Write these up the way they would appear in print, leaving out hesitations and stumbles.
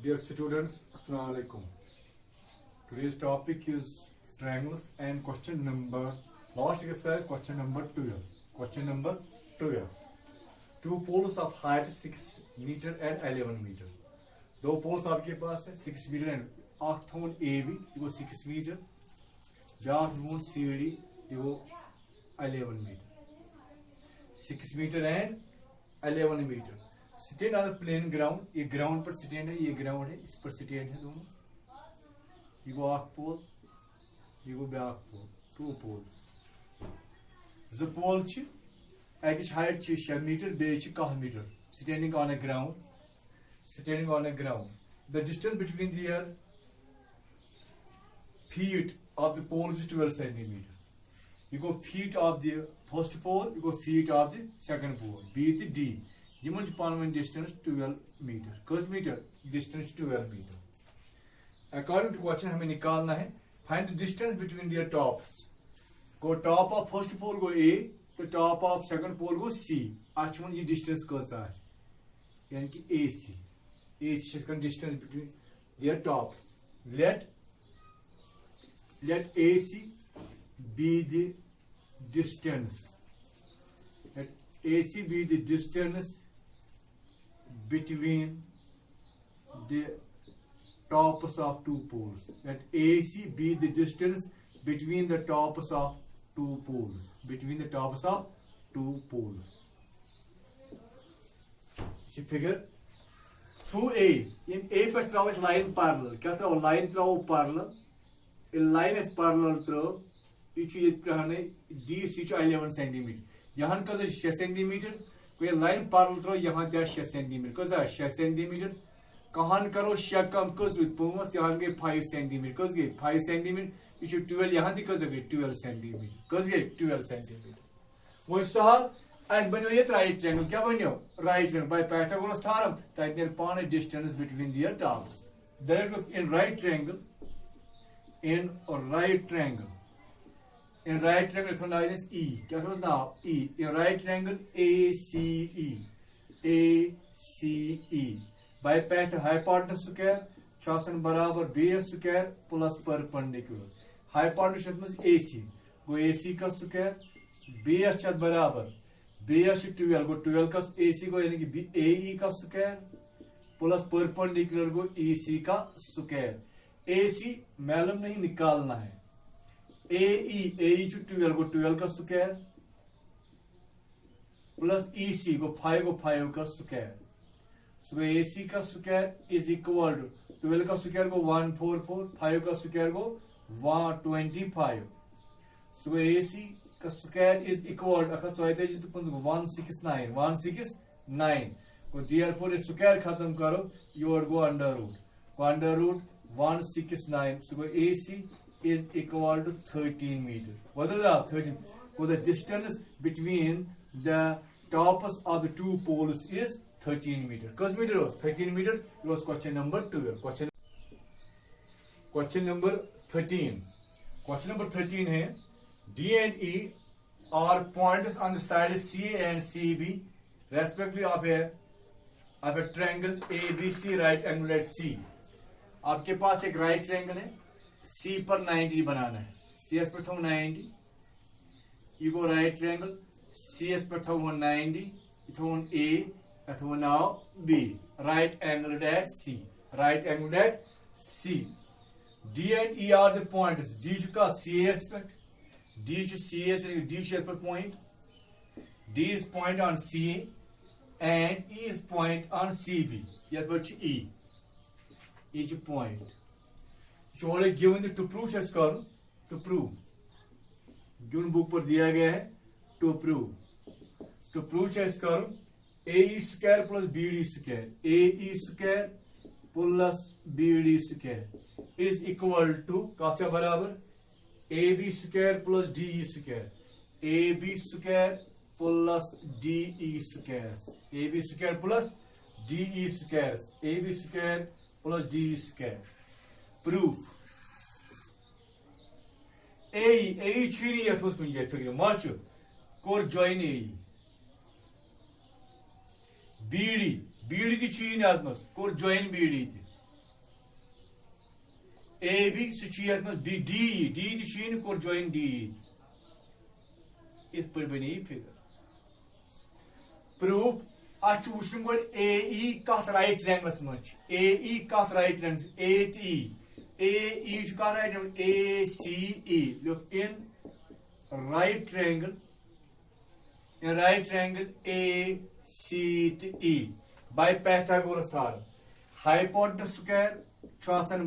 Dear students, Assalamu alaikum. Today's topic is triangles and question number, last exercise question number 12. Question number 12. Two poles of height 6 meter and 11 meter. दो poles आपके पास है 6 meter and आठ थोन AB ये वो 6 meter, ब्याह थोन CD ये वो 11 meter. 6 meter and 11 meter. Stand on the plain ground, ये ग्राउंड पर स्टैंड है, ये ग्राउंड है, इस पर स्टैंड है दोनों. ये वो आख पोल, ये वो ब्याक पोल, टू पोल. जो पोल छ अकिच हाइट छ 6 मीटर, बे छ 1 metre. Standing on a ground, standing on a ground. The distance between their feet of the pole is 12 centimetre. You go feet of the first pole, you go feet of the second pole. B to D. Human Parliament distance 12 meter. Cos meter distance 12 meter. According to question, हमें निकालना है. Find the distance between their tops. Go top of first pole go A, तो top of second pole go C. आज हम ये distance करता है. यानी कि AC. AC is the distance between their tops. Let AC be the distance. Let AC be the distance between the tops of two poles. Let AC be the distance between the tops of two poles. Between the tops of two poles. See figure. Through A. In A पर travel line parallel. क्या travel line travel parallel? A line is parallel travel. ये DC 11 centimetre. यहाँ का 6 centimetre. कोई line parallel throw यहाँ दिया 6 centimetre. कस 6 centimetre. कहां करो 6 कम कस 5 यहाँ गए 5 सेंटीमीटर. कस गए 5 सेंटीमीटर. ये 12 यहाँ दी कस गए 12 सेंटीमीटर. कस गए 12 सेंटीमीटर. वो सहल आज बनो ये राइट ट्रायंगल. क्या बनो right triangle by Pythagoras theorem. तक पाने distance between there tops. That in right triangle, in right triangle, in right triangle from line is E. क्या समझ ना E. In right triangle ACE. ACE. By path hypotenuse square छासन बराबर base square plus perpendicular. Hypotenuse में AC. गो AC का square. base छत बराबर. base 12 गो 12 का AC गो यानी कि AE का square plus perpendicular गो EC का square. AC मालूम नहीं निकालना है. AE 12 को 12 का स्क्वायर प्लस EC को 5 का स्क्वायर. सो AC का स्क्वायर इज इक्वल टू 12 का स्क्वायर को 144, 5 का स्क्वायर को 125. सो AC का स्क्वायर इज इक्वल टू 169 को देयरफॉर स्क्वायर खत्म करो your go under root 169. So AC is equal to 13 meter. What is that? 13. So the distance between the tops of the two poles is 13 meter. Cos meter 13 meter. It was question number 12. Question number 13. Question number 13 है D and E are points on the side C and CB respectively of a triangle ABC right angle at C. आपके पास एक right triangle है. C पर 90 बनाना है. CS पर 90. You go right triangle. CS पर 90. A. Now B. Right angle at C. Right angle at C. D and E are the points. D का C aspect. D पर point. D is point on C and E is point on CB. यह पर E. E is point. So only given the to prove has come to prove. Given book पर दिया गया है to prove. To prove has come AE square plus BD square. AE square plus BD square is equal to काचा बराबर AB square plus DE square. AB square plus DE square. AB square plus DE square. AB square plus DE square. Proof. AE çiğni yatmaz kunca fikri. Maçı. Kor join AE. BD. BD की चीज याद मत core join BD थी AB D D core join D इत पर बनी figure proof अच वुचन गो AE कत राइट ट्रायंगलस मज AE कत राइट ट्रायंगल AE कत right triangle ACE look in right triangle ACE by Pythagoras theorem hypotenuse square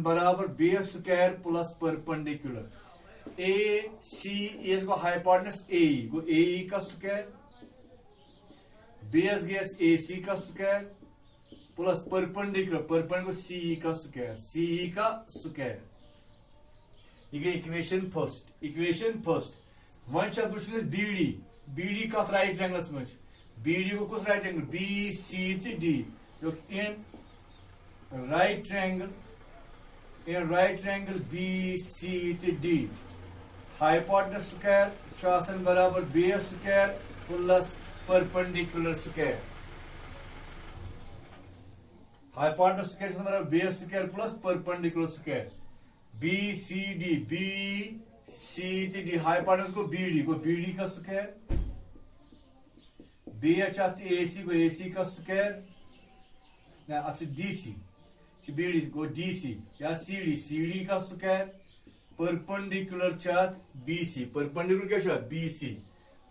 बराबर base square plus perpendicular AC is go hypotenuse AE go AE का square base गैस AC का square plus perpendicular CE का square ये गई equation first one BD का right triangles मज BD को कुछ right triangle BC to D in right triangle BC to D hypotenuse square बराबर base square plus perpendicular square hypotenuse square बराबर base square plus perpendicular square BCD hypotenuse को BD का square base AC को AC का square DC BD को DC या CD का square perpendicular BC perpendicular क्या BC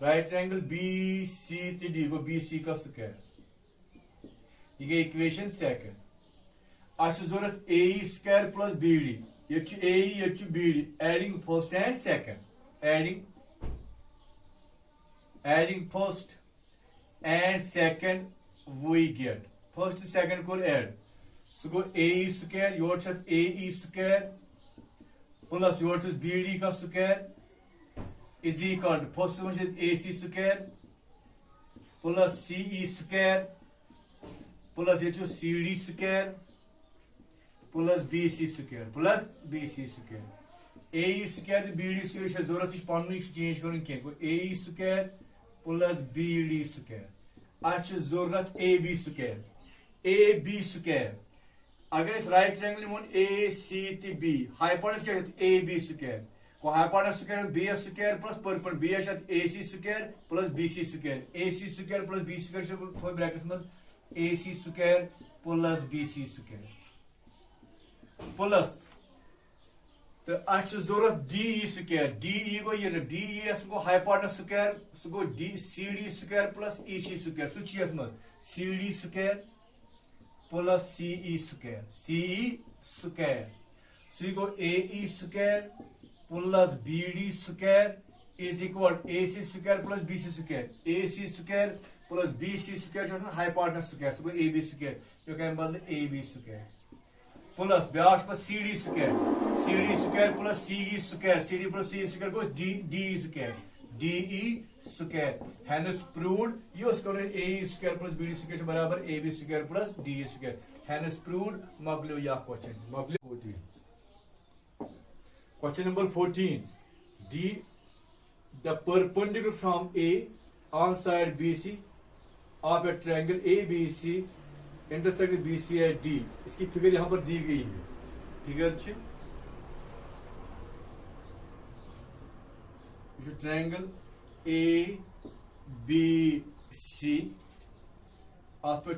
right triangle BC to D को BC का स्क्वायर ये गई इक्वेशन सेकंड अच्छी जरूरत AE स्क्वायर प्लस BD ये AE ये BD adding first and second adding first and second we get first second को add so go AE square your AE square plus your BD का square is equal to first AC square plus CE square plus ये CD square plus BC square AE square BD square जरूरत पानी change कर AE square plus BD square अच्छ जरूरत AB square अगर इस right triangle AC to B hypotenuse क्या AB square को hypotenuse square BS square plus perpendicular BS AC square plus BC square AC square plus BC square थो brackets में AC square plus BC square plus तो अच्छ जरूरत DE square DE गो ये DES को hypotenuse square so गो CD square plus EC square so चीज में CD square plus CE square so go AE square plus BD square is equal AC square plus BC square AC square plus BC square hypotenuse square so go AB square जो क्या बदल AB square plus ब्याज पर CD square plus CE square CD plus CE square को DE square hence proved ये करो AE square plus BD square बराबर AB square plus DE square hence proved मगलो या question Question number 14. The perpendicular from A on side BC of a triangle ABC intersecting BC at D. इसकी figure यहाँ पर दी गई है figure triangle ABC अत पे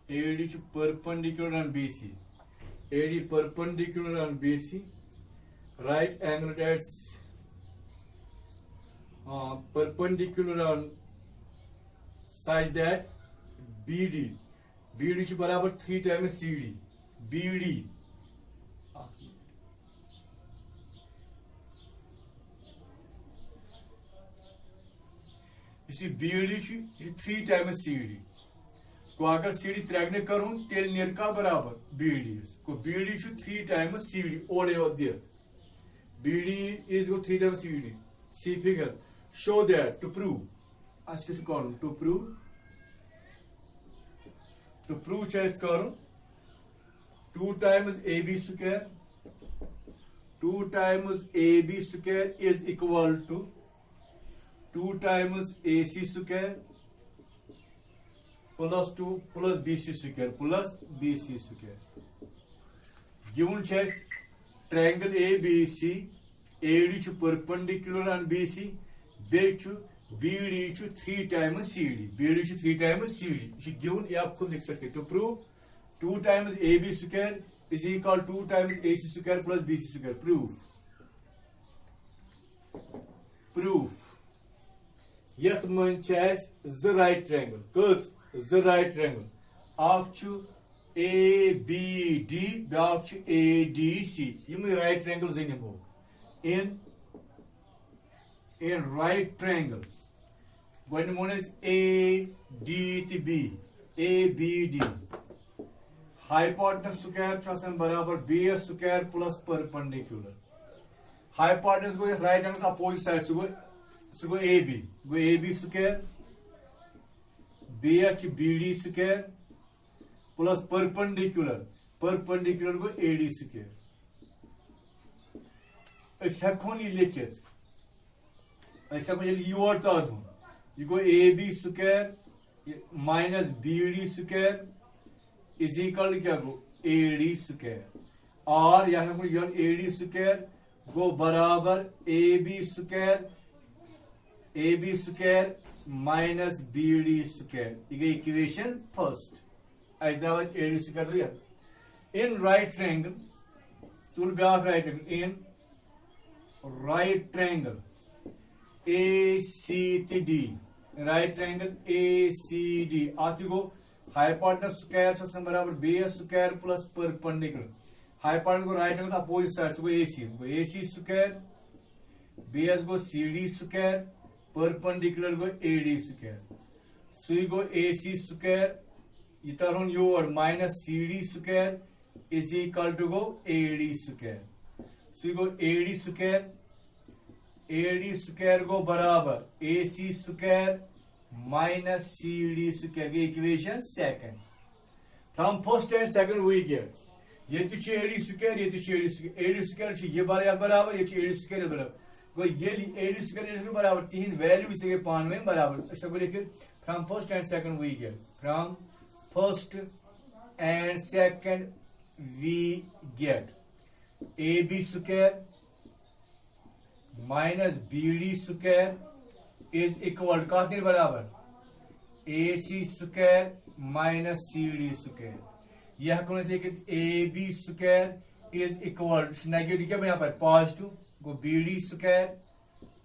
AD perpendicular on BC AD perpendicular on BC right angle at perpendicular on such that BD बराबर 3 times CD BD BD 3 times CD को अगर CD त्रेगने करूं तेल निर्का बराबर BD को BD 3 times CD ओडे दिया BD is go 3 times CD see figure show that to prove ask you to prove choice करूं 2 times AB square 2 times AB square is equal to 2 times AC square plus 2 plus BC square plus BC square. Given chess triangle ABC, AD is perpendicular on BC, BD is 3 times CD. BD is 3 times CD. It is given to prove 2 times AB square is equal to 2 times AC square plus BC square. Proof. Yet man chess the right triangle. Cause the right triangle. Akchu ABD, bakchu ADC. You mean right triangles anymore. In right triangle, when one is ADB, ABD, hypotenuse square chasan barabar base square plus perpendicular. Hypotenuse go right angle opposite side, so go AB, go AB square, BH BD square plus perpendicular go AD square. Secondly, look at. You go AB square minus BD square is equal to AD square. Or your AD square go barabar AB square minus BD square. Equation first. As that was AD square here. In right triangle, in right triangle ACD, right triangle ACD. Aati go hypotenuse square barabar base square plus perpendicular. Hypotenuse go right angle opposite sides, so go AC. Go AC square, base go CD square, perpendicular go AD square. So you go AC square, itarun your minus CD square is equal to go AD square. So you go AD square go barabar AC square minus CD square. Equation second. From first and second we get AD square, AD square ye barabar, AD square barabar. Go AD square is barabar. Teen values they pan में barabar. So from first and second we get. From first and second we get AB square minus BD square is equal to कितने बराबर AC square minus CD square. यह कौन से कि AB square is equal to negative क्या यहाँ पर positive को BD square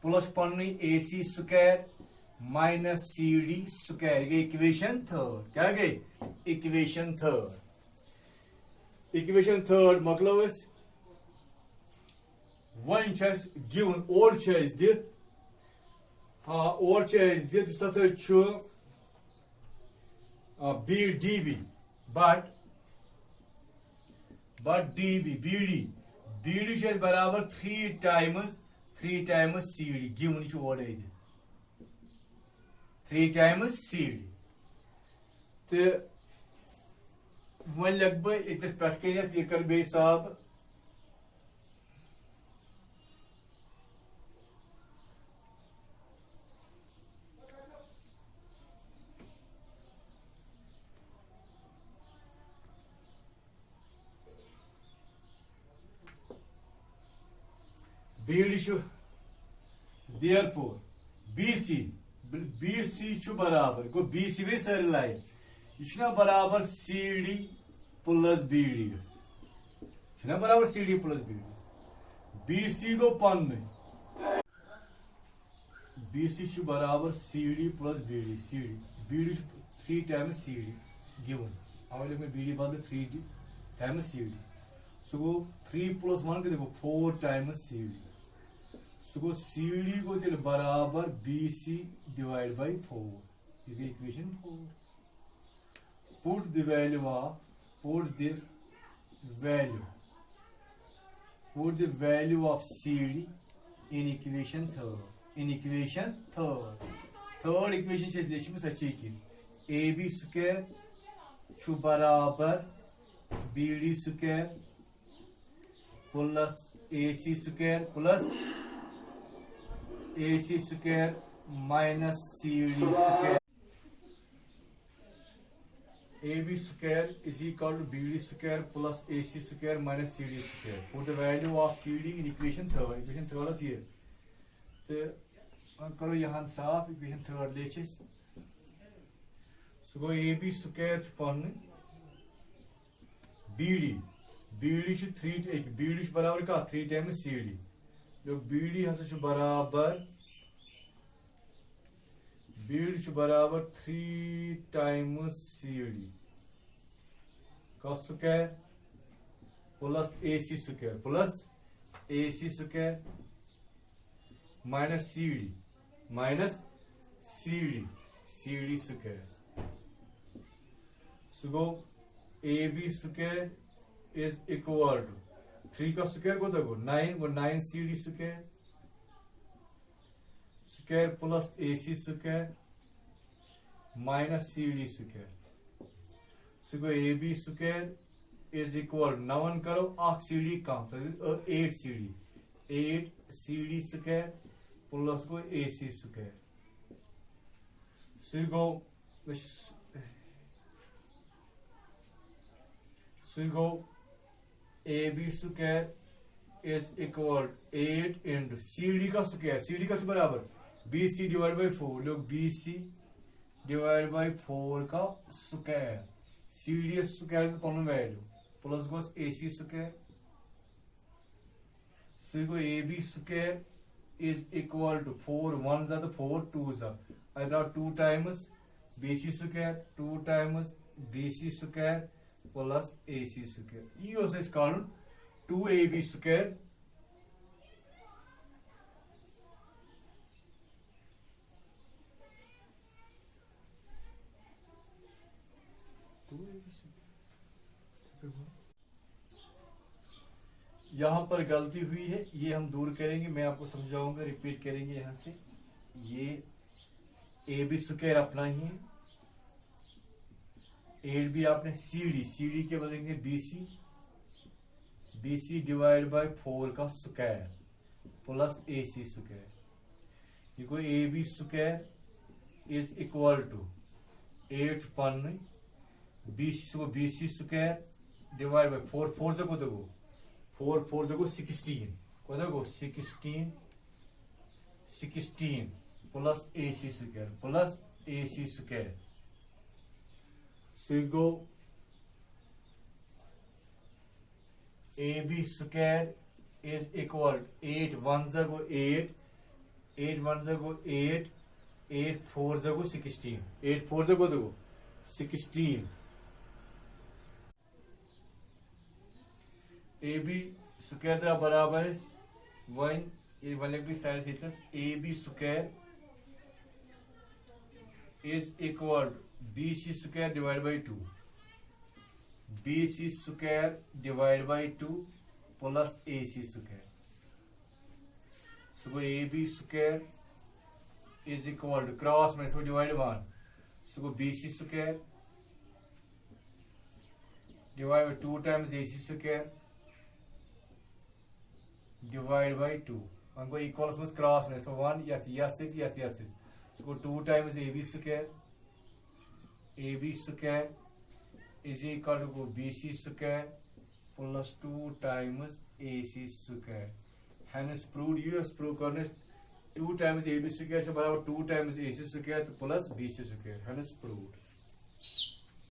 प्लस पन्नी AC square minus CD square. ये इक्वेशन थर्ड क्या गई इक्वेशन थर्ड मतलब is one chess given or chess did such BDB but BD chess barabar 3 times CD given each order 3 times CD. तो वह लगभग इतने प्रश्न ये कर बे साहब therefore BC बराबर को BC वे सर लाइन ये बराबर CD plus BD बराबर CD plus BD BC को पन BC बराबर CD plus BD 3 times CD given available में BD बदल 3 times CD so 3 plus 1 के देखो 4 times CD so CD को दिल बराबर BC divided by 4 ये equation 4. Put the value of CD in equation third. Third equation से लिखी में सच्ची की AB square छु बराबर BD square plus AC square minus CD square AB square is equal to BD square plus AC square minus CD square. Put the value of CD in equation third. Equation third is here. तो करो यहाँ साफ equation third लेचे. So go AB square पन BD. BD च 3 BD च बराबर का 3 times CD. जो BD हंस च बराबर BD च बराबर 3 times CD का square plus AC square minus CD square. So go AB square is equal to 3 का स्क्वायर को देखो 9 CD square plus AC square minus CD square. So go AB square is equal to 9 करो 8 CD कम तो 8 CD square plus को AC square. So go AB square is equal to 8 into CD का square. CD का बराबर BC divide by 4. लोग BC divide by 4 का square. CD square common value plus गोस AC square. So go AB square is equal to 4 1s are the 4 2s are. I draw 2 times BC square 2 times BC square plus AC square. E also is called 2AB square. यहाँ पर गलती हुई है, ये हम दूर करेंगे. मैं आपको समझाऊंगा, रिपीट करेंगे यहाँ से. ये AB स्क्वायर अपना ही है, 8B आपने CD के बदलेंगे BC डिवाइड बाय 4 का स्क्वायर प्लस AC स्क्वायर. ये कोई AB square is equal to 8 पन BC स्क्वायर डिवाइड बाय 4 से को देखो 4 से को 16 को देखो 16 plus AC square. So you go AB square is equal to 8 1s go 8 1s go 8 4s go 16 8 4s go देखो 16. AB square द्वारा बराबर है 1 ये वाले की साइड से AB square is equal to BC square divided by 2 BC square divided by 2 plus AC square. So AB square is equal to cross method divide 1. So BC square divided by 2 times AC square divided by 2. And go equals with cross method 1 yes. So 2 times AB square is equal to BC square plus 2 times AC square. Hence proved US prove 2 times AB square is equal to 2 times AC square plus BC square. Hence proved.